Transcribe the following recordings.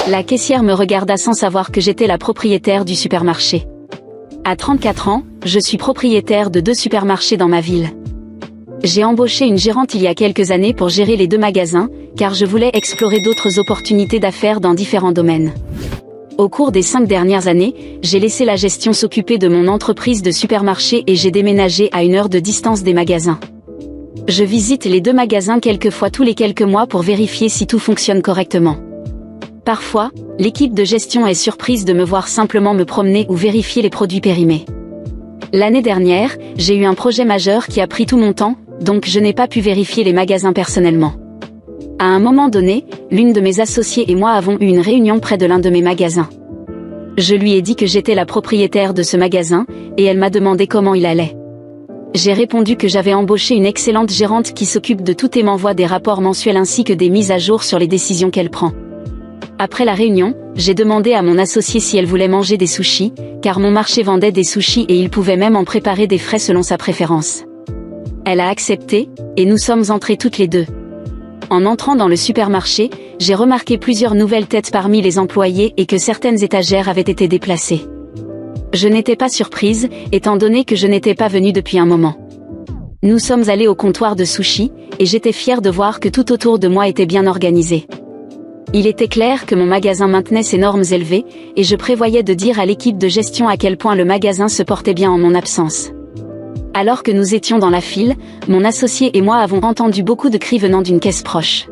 La caissière me regarda sans savoir que j'étais la propriétaire du supermarché. À 34 ans, je suis propriétaire de 2 supermarchés dans ma ville. J'ai embauché une gérante il y a quelques années pour gérer les 2 magasins, car je voulais explorer d'autres opportunités d'affaires dans différents domaines. Au cours des 5 dernières années, j'ai laissé la gestion s'occuper de mon entreprise de supermarché et j'ai déménagé à 1 heure de distance des magasins. Je visite les 2 magasins quelques fois tous les quelques mois pour vérifier si tout fonctionne correctement. Parfois, l'équipe de gestion est surprise de me voir simplement me promener ou vérifier les produits périmés. L'année dernière, j'ai eu un projet majeur qui a pris tout mon temps, donc je n'ai pas pu vérifier les magasins personnellement. À un moment donné, l'une de mes associées et moi avons eu une réunion près de l'un de mes magasins. Je lui ai dit que j'étais la propriétaire de ce magasin, et elle m'a demandé comment il allait. J'ai répondu que j'avais embauché une excellente gérante qui s'occupe de tout et m'envoie des rapports mensuels ainsi que des mises à jour sur les décisions qu'elle prend. Après la réunion, j'ai demandé à mon associé si elle voulait manger des sushis, car mon marché vendait des sushis et il pouvait même en préparer des frais selon sa préférence. Elle a accepté, et nous sommes entrés toutes les 2. En entrant dans le supermarché, j'ai remarqué plusieurs nouvelles têtes parmi les employés et que certaines étagères avaient été déplacées. Je n'étais pas surprise, étant donné que je n'étais pas venue depuis un moment. Nous sommes allés au comptoir de sushis, et j'étais fière de voir que tout autour de moi était bien organisé. Il était clair que mon magasin maintenait ses normes élevées, et je prévoyais de dire à l'équipe de gestion à quel point le magasin se portait bien en mon absence. Alors que nous étions dans la file, mon associé et moi avons entendu beaucoup de cris venant d'une caisse proche.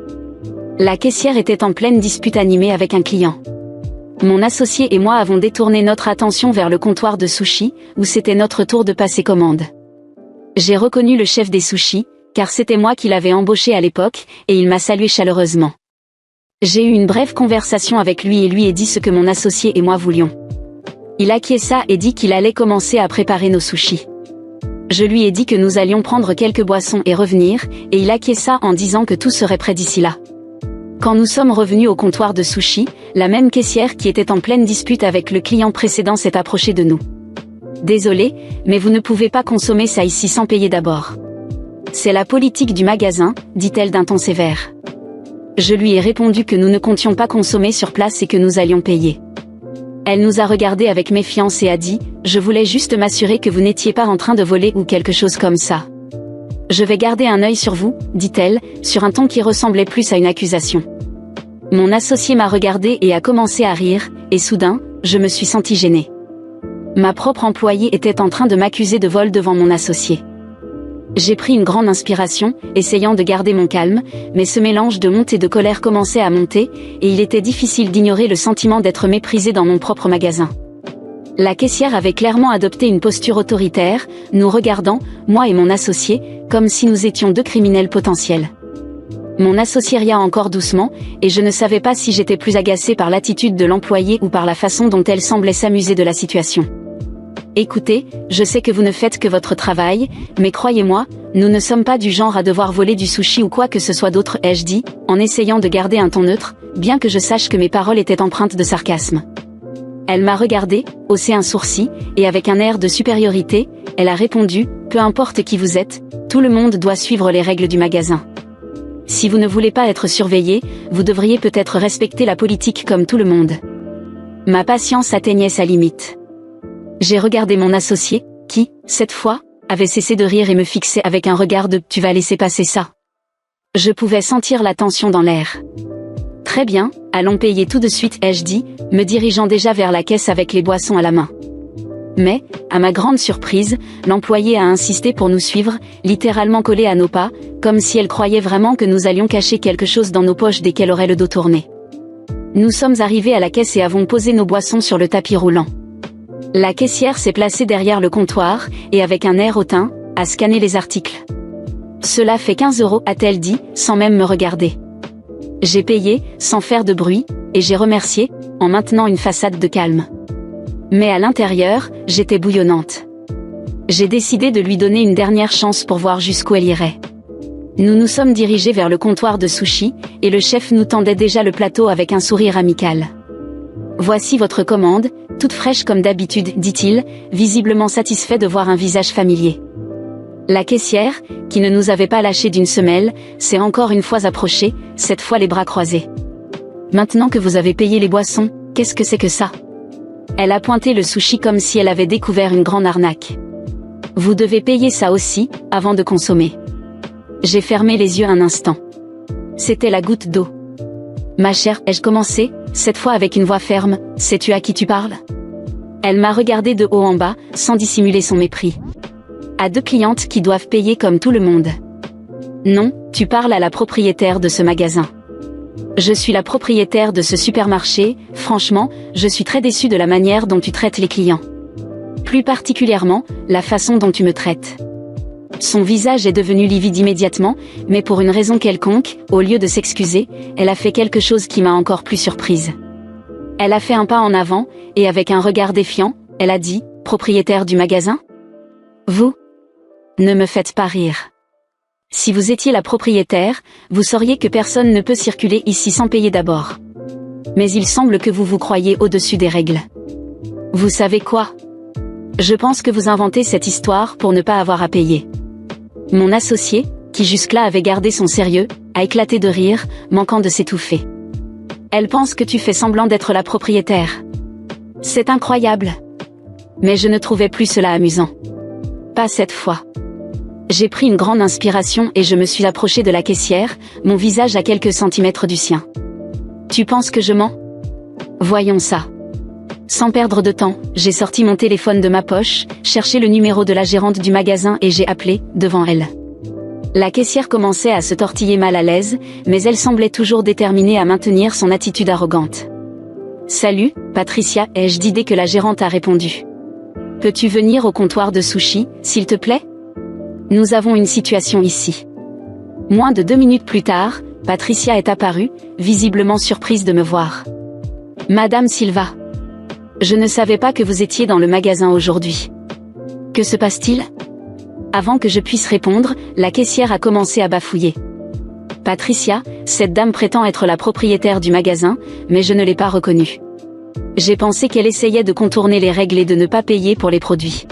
La caissière était en pleine dispute animée avec un client. Mon associé et moi avons détourné notre attention vers le comptoir de sushis, où c'était notre tour de passer commande. J'ai reconnu le chef des sushis, car c'était moi qui l'avais embauché à l'époque, et il m'a salué chaleureusement. J'ai eu une brève conversation avec lui et lui ai dit ce que mon associé et moi voulions. Il acquiesça et dit qu'il allait commencer à préparer nos sushis. Je lui ai dit que nous allions prendre quelques boissons et revenir, et il acquiesça en disant que tout serait prêt d'ici là. Quand nous sommes revenus au comptoir de sushis, la même caissière qui était en pleine dispute avec le client précédent s'est approchée de nous. « Désolé, mais vous ne pouvez pas consommer ça ici sans payer d'abord. » « C'est la politique du magasin, dit-elle d'un ton sévère. Je lui ai répondu que nous ne comptions pas consommer sur place et que nous allions payer. Elle nous a regardés avec méfiance et a dit « Je voulais juste m'assurer que vous n'étiez pas en train de voler ou quelque chose comme ça. »« Je vais garder un œil sur vous, dit-elle, sur un ton qui ressemblait plus à une accusation. » Mon associé m'a regardé et a commencé à rire, et soudain, je me suis senti gênée. Ma propre employée était en train de m'accuser de vol devant mon associé. J'ai pris une grande inspiration, essayant de garder mon calme, mais ce mélange de honte et de colère commençait à monter, et il était difficile d'ignorer le sentiment d'être méprisé dans mon propre magasin. La caissière avait clairement adopté une posture autoritaire, nous regardant, moi et mon associé, comme si nous étions 2 criminels potentiels. Mon associé ria encore doucement, et je ne savais pas si j'étais plus agacée par l'attitude de l'employé ou par la façon dont elle semblait s'amuser de la situation. Écoutez, je sais que vous ne faites que votre travail, mais croyez-moi, nous ne sommes pas du genre à devoir voler du sushi ou quoi que ce soit d'autre, ai-je dit, en essayant de garder un ton neutre, bien que je sache que mes paroles étaient empreintes de sarcasme. Elle m'a regardé, haussé un sourcil, et avec un air de supériorité, elle a répondu, « Peu importe qui vous êtes, tout le monde doit suivre les règles du magasin. Si vous ne voulez pas être surveillé, vous devriez peut-être respecter la politique comme tout le monde. » Ma patience atteignait sa limite. J'ai regardé mon associé, qui, cette fois, avait cessé de rire et me fixait avec un regard de « Tu vas laisser passer ça ?» Je pouvais sentir la tension dans l'air. « Très bien, allons payer tout de suite » ai-je dit, me dirigeant déjà vers la caisse avec les boissons à la main. Mais, à ma grande surprise, l'employée a insisté pour nous suivre, littéralement collée à nos pas, comme si elle croyait vraiment que nous allions cacher quelque chose dans nos poches dès qu'elle aurait le dos tourné. Nous sommes arrivés à la caisse et avons posé nos boissons sur le tapis roulant. La caissière s'est placée derrière le comptoir, et avec un air hautain, a scanné les articles. « Cela fait 15 €, a-t-elle dit, sans même me regarder. J'ai payé, sans faire de bruit, et j'ai remercié, en maintenant une façade de calme. Mais à l'intérieur, j'étais bouillonnante. J'ai décidé de lui donner une dernière chance pour voir jusqu'où elle irait. Nous nous sommes dirigés vers le comptoir de sushis, et le chef nous tendait déjà le plateau avec un sourire amical. « Voici votre commande, toute fraîche comme d'habitude, dit-il, visiblement satisfait de voir un visage familier. » La caissière, qui ne nous avait pas lâchés d'une semelle, s'est encore une fois approchée, cette fois les bras croisés. « Maintenant que vous avez payé les boissons, qu'est-ce que c'est que ça? Elle a pointé le sushi comme si elle avait découvert une grande arnaque. Vous devez payer ça aussi, avant de consommer. J'ai fermé les yeux un instant. C'était la goutte d'eau. Ma chère, ai-je commencé, cette fois avec une voix ferme, sais-tu à qui tu parles? Elle m'a regardé de haut en bas, sans dissimuler son mépris. À deux clientes qui doivent payer comme tout le monde. Non, tu parles à la propriétaire de ce magasin. Je suis la propriétaire de ce supermarché, franchement, je suis très déçue de la manière dont tu traites les clients. Plus particulièrement, la façon dont tu me traites. Son visage est devenu livide immédiatement, mais pour une raison quelconque, au lieu de s'excuser, elle a fait quelque chose qui m'a encore plus surprise. Elle a fait un pas en avant, et avec un regard défiant, elle a dit, « Propriétaire du magasin ? Vous ? Ne me faites pas rire. Si vous étiez la propriétaire, vous sauriez que personne ne peut circuler ici sans payer d'abord. Mais il semble que vous vous croyez au-dessus des règles. Vous savez quoi ? Je pense que vous inventez cette histoire pour ne pas avoir à payer. » Mon associé, qui jusque-là avait gardé son sérieux, a éclaté de rire, manquant de s'étouffer. Elle pense que tu fais semblant d'être la propriétaire. C'est incroyable. Mais je ne trouvais plus cela amusant. Pas cette fois. J'ai pris une grande inspiration et je me suis approchée de la caissière, mon visage à quelques centimètres du sien. Tu penses que je mens ? Voyons ça. Sans perdre de temps, j'ai sorti mon téléphone de ma poche, cherché le numéro de la gérante du magasin et j'ai appelé, devant elle. La caissière commençait à se tortiller mal à l'aise, mais elle semblait toujours déterminée à maintenir son attitude arrogante. « Salut, Patricia » ai-je dit dès que la gérante a répondu. « Peux-tu venir au comptoir de sushi, s'il te plaît ? Nous avons une situation ici. » Moins de 2 minutes plus tard, Patricia est apparue, visiblement surprise de me voir. « Madame Silva. Je ne savais pas que vous étiez dans le magasin aujourd'hui. Que se passe-t-il ? » Avant que je puisse répondre, la caissière a commencé à bafouiller. « Patricia, cette dame prétend être la propriétaire du magasin, mais je ne l'ai pas reconnue. J'ai pensé qu'elle essayait de contourner les règles et de ne pas payer pour les produits. »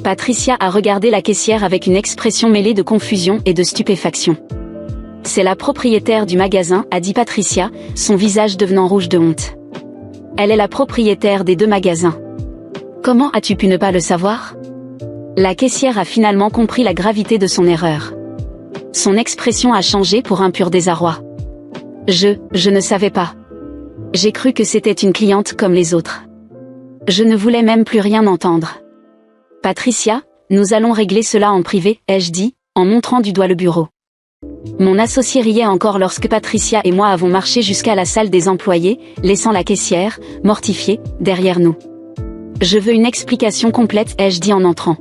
Patricia a regardé la caissière avec une expression mêlée de confusion et de stupéfaction. « C'est la propriétaire du magasin, » a dit Patricia, son visage devenant rouge de honte. « Elle est la propriétaire des 2 magasins. Comment as-tu pu ne pas le savoir ? » La caissière a finalement compris la gravité de son erreur. Son expression a changé pour un pur désarroi. Je ne savais pas. J'ai cru que c'était une cliente comme les autres. Je ne voulais même plus rien entendre. Patricia, nous allons régler cela en privé, ai-je dit, en montrant du doigt le bureau. Mon associé riait encore lorsque Patricia et moi avons marché jusqu'à la salle des employés, laissant la caissière, mortifiée, derrière nous. Je veux une explication complète, ai-je dit en entrant.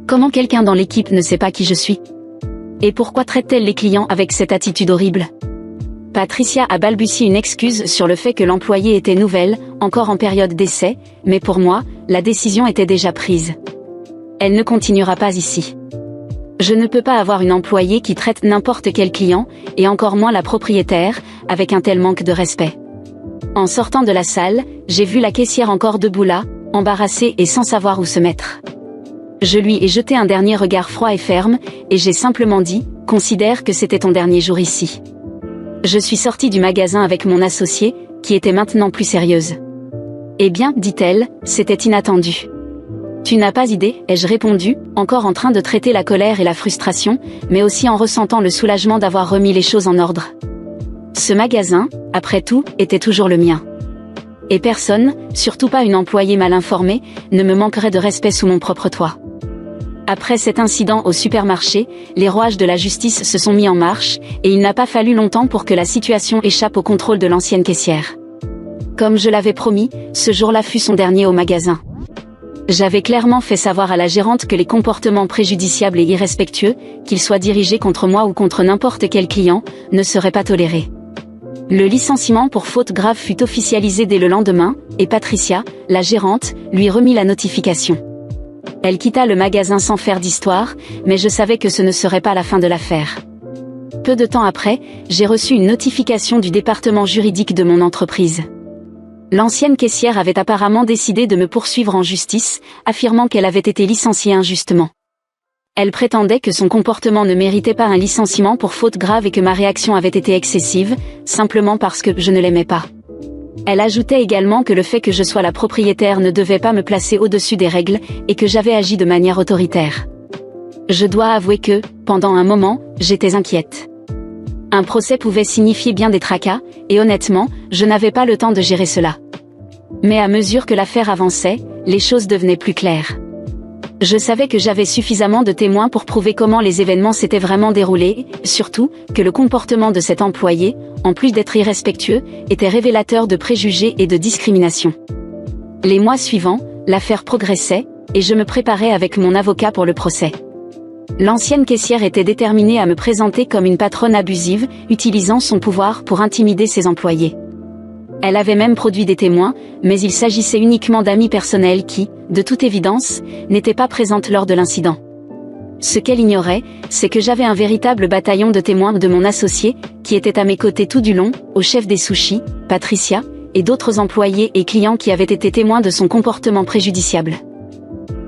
Comment quelqu'un dans l'équipe ne sait pas qui je suis ? Et pourquoi traite-t-elle les clients avec cette attitude horrible ? Patricia a balbutié une excuse sur le fait que l'employée était nouvelle, encore en période d'essai, mais pour moi, la décision était déjà prise. Elle ne continuera pas ici. Je ne peux pas avoir une employée qui traite n'importe quel client, et encore moins la propriétaire, avec un tel manque de respect. En sortant de la salle, j'ai vu la caissière encore debout là, embarrassée et sans savoir où se mettre. Je lui ai jeté un dernier regard froid et ferme, et j'ai simplement dit, « Considère que c'était ton dernier jour ici. » Je suis sortie du magasin avec mon associé, qui était maintenant plus sérieuse. « Eh bien, dit-elle, c'était inattendu. » « Tu n'as pas idée, ai-je répondu, encore en train de traiter la colère et la frustration, mais aussi en ressentant le soulagement d'avoir remis les choses en ordre. Ce magasin, après tout, était toujours le mien. Et personne, surtout pas une employée mal informée, ne me manquerait de respect sous mon propre toit. Après cet incident au supermarché, les rouages de la justice se sont mis en marche, et il n'a pas fallu longtemps pour que la situation échappe au contrôle de l'ancienne caissière. Comme je l'avais promis, ce jour-là fut son dernier au magasin. J'avais clairement fait savoir à la gérante que les comportements préjudiciables et irrespectueux, qu'ils soient dirigés contre moi ou contre n'importe quel client, ne seraient pas tolérés. Le licenciement pour faute grave fut officialisé dès le lendemain, et Patricia, la gérante, lui remit la notification. Elle quitta le magasin sans faire d'histoire, mais je savais que ce ne serait pas la fin de l'affaire. Peu de temps après, j'ai reçu une notification du département juridique de mon entreprise. L'ancienne caissière avait apparemment décidé de me poursuivre en justice, affirmant qu'elle avait été licenciée injustement. Elle prétendait que son comportement ne méritait pas un licenciement pour faute grave et que ma réaction avait été excessive, simplement parce que je ne l'aimais pas. Elle ajoutait également que le fait que je sois la propriétaire ne devait pas me placer au-dessus des règles, et que j'avais agi de manière autoritaire. Je dois avouer que, pendant un moment, j'étais inquiète. Un procès pouvait signifier bien des tracas, et honnêtement, je n'avais pas le temps de gérer cela. Mais à mesure que l'affaire avançait, les choses devenaient plus claires. Je savais que j'avais suffisamment de témoins pour prouver comment les événements s'étaient vraiment déroulés, surtout, que le comportement de cet employé, en plus d'être irrespectueux, était révélateur de préjugés et de discrimination. Les mois suivants, l'affaire progressait, et je me préparais avec mon avocat pour le procès. L'ancienne caissière était déterminée à me présenter comme une patronne abusive, utilisant son pouvoir pour intimider ses employés. Elle avait même produit des témoins, mais il s'agissait uniquement d'amis personnels qui, de toute évidence, n'étaient pas présentes lors de l'incident. Ce qu'elle ignorait, c'est que j'avais un véritable bataillon de témoins de mon associé, qui était à mes côtés tout du long, au chef des sushis, Patricia, et d'autres employés et clients qui avaient été témoins de son comportement préjudiciable.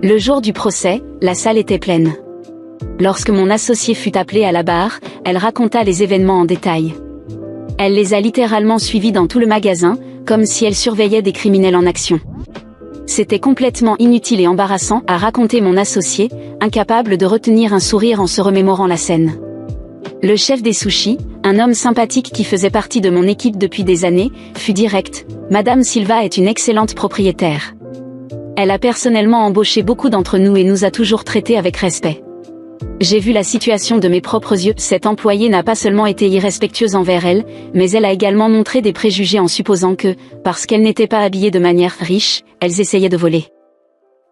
Le jour du procès, la salle était pleine. Lorsque mon associé fut appelé à la barre, elle raconta les événements en détail. Elle les a littéralement suivis dans tout le magasin, comme si elle surveillait des criminels en action. C'était complètement inutile et embarrassant à raconter mon associé, incapable de retenir un sourire en se remémorant la scène. Le chef des sushis, un homme sympathique qui faisait partie de mon équipe depuis des années, fut direct. Madame Silva est une excellente propriétaire. Elle a personnellement embauché beaucoup d'entre nous et nous a toujours traités avec respect. J'ai vu la situation de mes propres yeux, cette employée n'a pas seulement été irrespectueuse envers elle, mais elle a également montré des préjugés en supposant que, parce qu'elles n'étaient pas habillées de manière riche, elles essayaient de voler.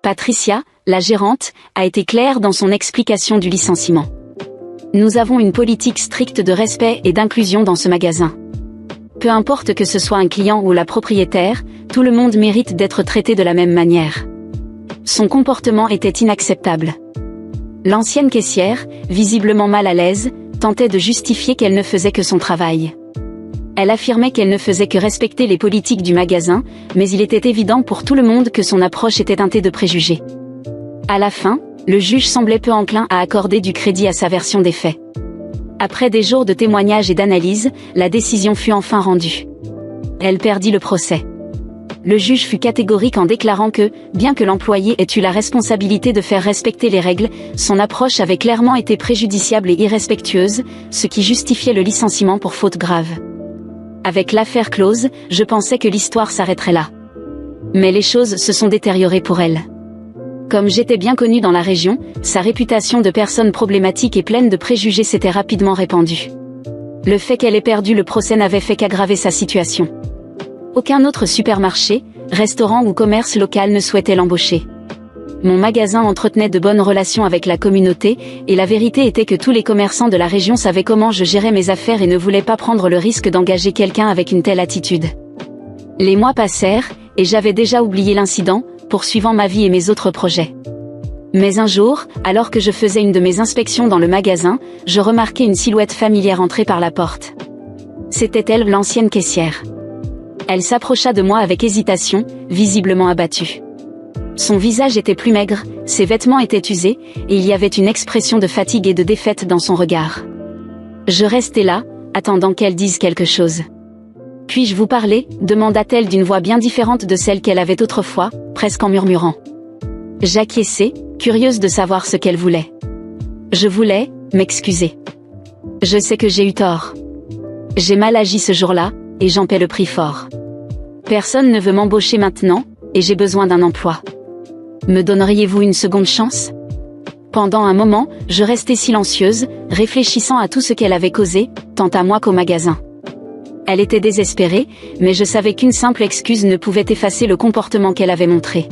Patricia, la gérante, a été claire dans son explication du licenciement. Nous avons une politique stricte de respect et d'inclusion dans ce magasin. Peu importe que ce soit un client ou la propriétaire, tout le monde mérite d'être traité de la même manière. Son comportement était inacceptable. L'ancienne caissière, visiblement mal à l'aise, tentait de justifier qu'elle ne faisait que son travail. Elle affirmait qu'elle ne faisait que respecter les politiques du magasin, mais il était évident pour tout le monde que son approche était teintée de préjugés. À la fin, le juge semblait peu enclin à accorder du crédit à sa version des faits. Après des jours de témoignages et d'analyse, la décision fut enfin rendue. Elle perdit le procès. Le juge fut catégorique en déclarant que, bien que l'employé ait eu la responsabilité de faire respecter les règles, son approche avait clairement été préjudiciable et irrespectueuse, ce qui justifiait le licenciement pour faute grave. Avec l'affaire close, je pensais que l'histoire s'arrêterait là. Mais les choses se sont détériorées pour elle. Comme j'étais bien connue dans la région, sa réputation de personne problématique et pleine de préjugés s'était rapidement répandue. Le fait qu'elle ait perdu le procès n'avait fait qu'aggraver sa situation. Aucun autre supermarché, restaurant ou commerce local ne souhaitait l'embaucher. Mon magasin entretenait de bonnes relations avec la communauté, et la vérité était que tous les commerçants de la région savaient comment je gérais mes affaires et ne voulaient pas prendre le risque d'engager quelqu'un avec une telle attitude. Les mois passèrent, et j'avais déjà oublié l'incident, poursuivant ma vie et mes autres projets. Mais un jour, alors que je faisais une de mes inspections dans le magasin, je remarquai une silhouette familière entrer par la porte. C'était elle, l'ancienne caissière. Elle s'approcha de moi avec hésitation, visiblement abattue. Son visage était plus maigre, ses vêtements étaient usés, et il y avait une expression de fatigue et de défaite dans son regard. Je restai là, attendant qu'elle dise quelque chose. « Puis-je vous parler ?» demanda-t-elle d'une voix bien différente de celle qu'elle avait autrefois, presque en murmurant. J'acquiesçai, curieuse de savoir ce qu'elle voulait. Je voulais m'excuser. Je sais que j'ai eu tort. J'ai mal agi ce jour-là, et j'en paie le prix fort. Personne ne veut m'embaucher maintenant, et j'ai besoin d'un emploi. Me donneriez-vous une seconde chance ? Pendant un moment, je restai silencieuse, réfléchissant à tout ce qu'elle avait causé, tant à moi qu'au magasin. Elle était désespérée, mais je savais qu'une simple excuse ne pouvait effacer le comportement qu'elle avait montré.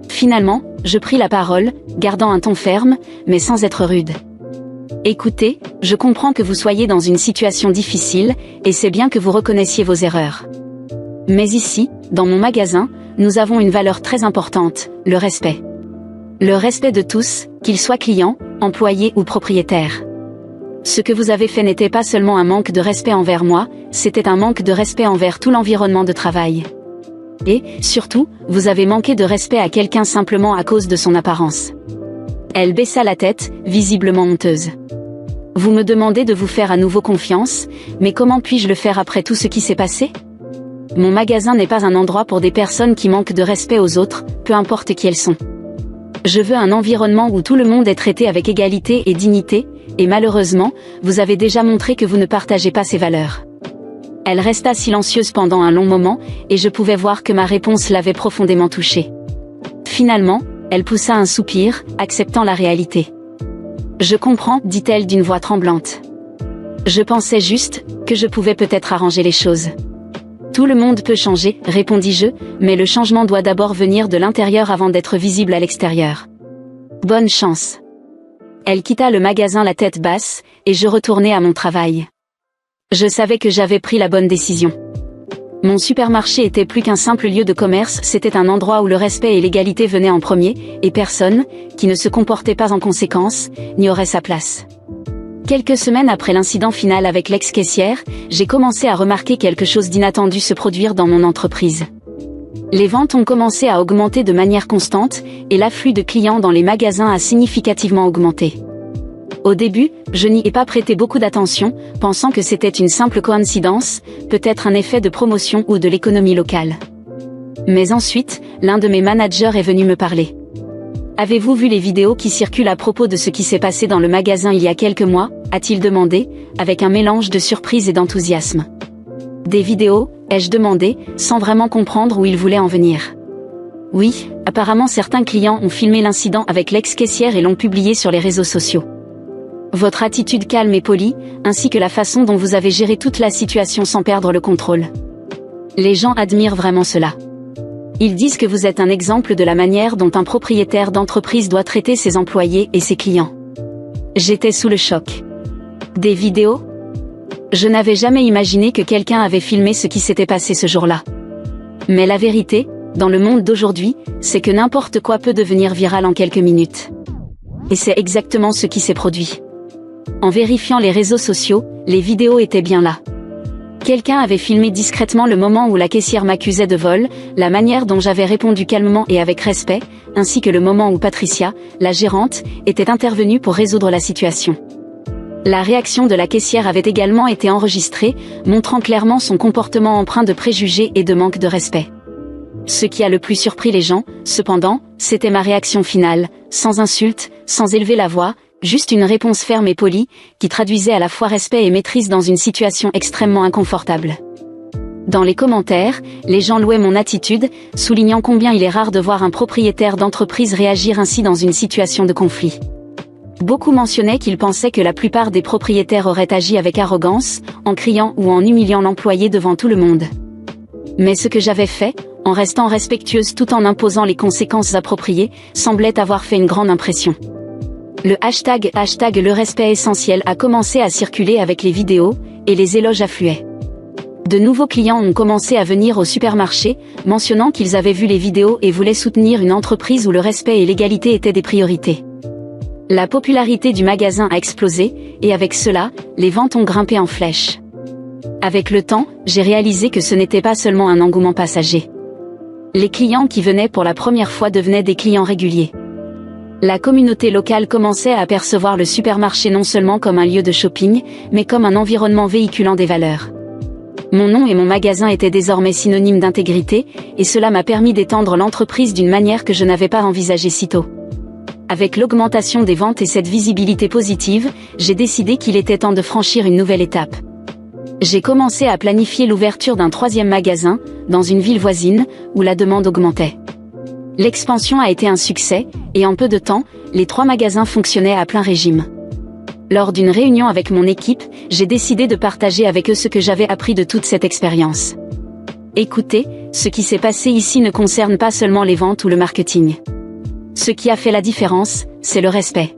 Finalement, je pris la parole, gardant un ton ferme, mais sans être rude. Écoutez, je comprends que vous soyez dans une situation difficile, et c'est bien que vous reconnaissiez vos erreurs. Mais ici, dans mon magasin, nous avons une valeur très importante, le respect. Le respect de tous, qu'ils soient clients, employés ou propriétaires. Ce que vous avez fait n'était pas seulement un manque de respect envers moi, c'était un manque de respect envers tout l'environnement de travail. Et, surtout, vous avez manqué de respect à quelqu'un simplement à cause de son apparence. Elle baissa la tête, visiblement honteuse. Vous me demandez de vous faire à nouveau confiance, mais comment puis-je le faire après tout ce qui s'est passé? Mon magasin n'est pas un endroit pour des personnes qui manquent de respect aux autres, peu importe qui elles sont. Je veux un environnement où tout le monde est traité avec égalité et dignité, et malheureusement, vous avez déjà montré que vous ne partagez pas ces valeurs. Elle resta silencieuse pendant un long moment, et je pouvais voir que ma réponse l'avait profondément touchée. Finalement, elle poussa un soupir, acceptant la réalité. Je comprends, dit-elle d'une voix tremblante. Je pensais juste que je pouvais peut-être arranger les choses. Tout le monde peut changer, répondis-je, mais le changement doit d'abord venir de l'intérieur avant d'être visible à l'extérieur. Bonne chance. Elle quitta le magasin la tête basse, et je retournai à mon travail. Je savais que j'avais pris la bonne décision. Mon supermarché était plus qu'un simple lieu de commerce, c'était un endroit où le respect et l'égalité venaient en premier, et personne, qui ne se comportait pas en conséquence, n'y aurait sa place. Quelques semaines après l'incident final avec l'ex-caissière, j'ai commencé à remarquer quelque chose d'inattendu se produire dans mon entreprise. Les ventes ont commencé à augmenter de manière constante, et l'afflux de clients dans les magasins a significativement augmenté. Au début, je n'y ai pas prêté beaucoup d'attention, pensant que c'était une simple coïncidence, peut-être un effet de promotion ou de l'économie locale. Mais ensuite, l'un de mes managers est venu me parler. Avez-vous vu les vidéos qui circulent à propos de ce qui s'est passé dans le magasin il y a quelques mois, a-t-il demandé, avec un mélange de surprise et d'enthousiasme. Des vidéos, ai-je demandé, sans vraiment comprendre où il voulait en venir. Oui, apparemment certains clients ont filmé l'incident avec l'ex-caissière et l'ont publié sur les réseaux sociaux. Votre attitude calme et polie, ainsi que la façon dont vous avez géré toute la situation sans perdre le contrôle. Les gens admirent vraiment cela. Ils disent que vous êtes un exemple de la manière dont un propriétaire d'entreprise doit traiter ses employés et ses clients. J'étais sous le choc. Des vidéos? Je n'avais jamais imaginé que quelqu'un avait filmé ce qui s'était passé ce jour-là. Mais la vérité, dans le monde d'aujourd'hui, c'est que n'importe quoi peut devenir viral en quelques minutes. Et c'est exactement ce qui s'est produit. En vérifiant les réseaux sociaux, les vidéos étaient bien là. Quelqu'un avait filmé discrètement le moment où la caissière m'accusait de vol, la manière dont j'avais répondu calmement et avec respect, ainsi que le moment où Patricia, la gérante, était intervenue pour résoudre la situation. La réaction de la caissière avait également été enregistrée, montrant clairement son comportement empreint de préjugés et de manque de respect. Ce qui a le plus surpris les gens, cependant, c'était ma réaction finale, sans insulte, sans élever la voix, juste une réponse ferme et polie, qui traduisait à la fois respect et maîtrise dans une situation extrêmement inconfortable. Dans les commentaires, les gens louaient mon attitude, soulignant combien il est rare de voir un propriétaire d'entreprise réagir ainsi dans une situation de conflit. Beaucoup mentionnaient qu'ils pensaient que la plupart des propriétaires auraient agi avec arrogance, en criant ou en humiliant l'employé devant tout le monde. Mais ce que j'avais fait, en restant respectueuse tout en imposant les conséquences appropriées, semblait avoir fait une grande impression. Le hashtag le respect essentiel a commencé à circuler avec les vidéos, et les éloges affluaient. De nouveaux clients ont commencé à venir au supermarché, mentionnant qu'ils avaient vu les vidéos et voulaient soutenir une entreprise où le respect et l'égalité étaient des priorités. La popularité du magasin a explosé, et avec cela, les ventes ont grimpé en flèche. Avec le temps, j'ai réalisé que ce n'était pas seulement un engouement passager. Les clients qui venaient pour la première fois devenaient des clients réguliers. La communauté locale commençait à percevoir le supermarché non seulement comme un lieu de shopping, mais comme un environnement véhiculant des valeurs. Mon nom et mon magasin étaient désormais synonymes d'intégrité, et cela m'a permis d'étendre l'entreprise d'une manière que je n'avais pas envisagée si tôt. Avec l'augmentation des ventes et cette visibilité positive, j'ai décidé qu'il était temps de franchir une nouvelle étape. J'ai commencé à planifier l'ouverture d'un 3e magasin, dans une ville voisine, où la demande augmentait. L'expansion a été un succès, et en peu de temps, les 3 magasins fonctionnaient à plein régime. Lors d'une réunion avec mon équipe, j'ai décidé de partager avec eux ce que j'avais appris de toute cette expérience. Écoutez, ce qui s'est passé ici ne concerne pas seulement les ventes ou le marketing. Ce qui a fait la différence, c'est le respect.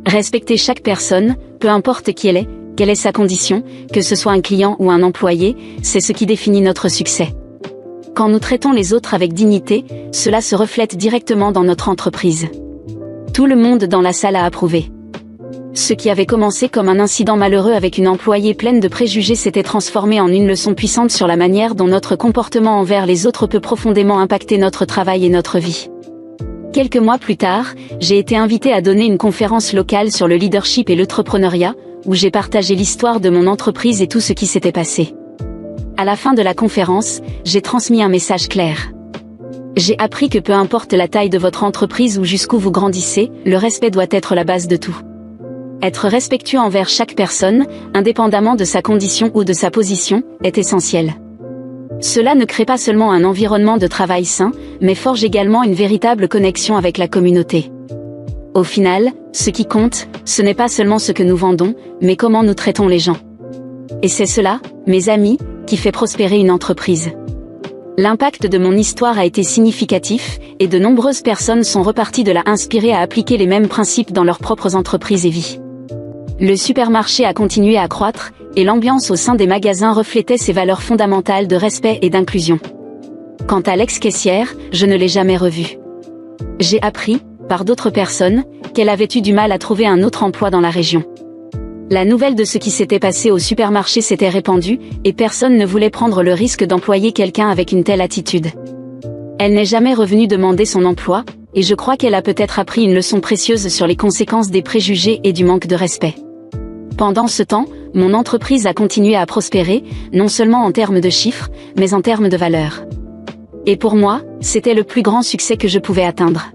Respecter chaque personne, peu importe qui elle est, quelle est sa condition, que ce soit un client ou un employé, c'est ce qui définit notre succès. Quand nous traitons les autres avec dignité, cela se reflète directement dans notre entreprise. Tout le monde dans la salle a approuvé. Ce qui avait commencé comme un incident malheureux avec une employée pleine de préjugés s'était transformé en une leçon puissante sur la manière dont notre comportement envers les autres peut profondément impacter notre travail et notre vie. Quelques mois plus tard, j'ai été invitée à donner une conférence locale sur le leadership et l'entrepreneuriat, où j'ai partagé l'histoire de mon entreprise et tout ce qui s'était passé. À la fin de la conférence, j'ai transmis un message clair. J'ai appris que peu importe la taille de votre entreprise ou jusqu'où vous grandissez, le respect doit être la base de tout. Être respectueux envers chaque personne, indépendamment de sa condition ou de sa position, est essentiel. Cela ne crée pas seulement un environnement de travail sain, mais forge également une véritable connexion avec la communauté. Au final, ce qui compte, ce n'est pas seulement ce que nous vendons, mais comment nous traitons les gens. Et c'est cela, mes amis, qui fait prospérer une entreprise. L'impact de mon histoire a été significatif, et de nombreuses personnes sont reparties de là inspirées à appliquer les mêmes principes dans leurs propres entreprises et vies. Le supermarché a continué à croître, et l'ambiance au sein des magasins reflétait ses valeurs fondamentales de respect et d'inclusion. Quant à l'ex-caissière, je ne l'ai jamais revue. J'ai appris, par d'autres personnes, qu'elle avait eu du mal à trouver un autre emploi dans la région. La nouvelle de ce qui s'était passé au supermarché s'était répandue, et personne ne voulait prendre le risque d'employer quelqu'un avec une telle attitude. Elle n'est jamais revenue demander son emploi, et je crois qu'elle a peut-être appris une leçon précieuse sur les conséquences des préjugés et du manque de respect. Pendant ce temps, mon entreprise a continué à prospérer, non seulement en termes de chiffres, mais en termes de valeurs. Et pour moi, c'était le plus grand succès que je pouvais atteindre.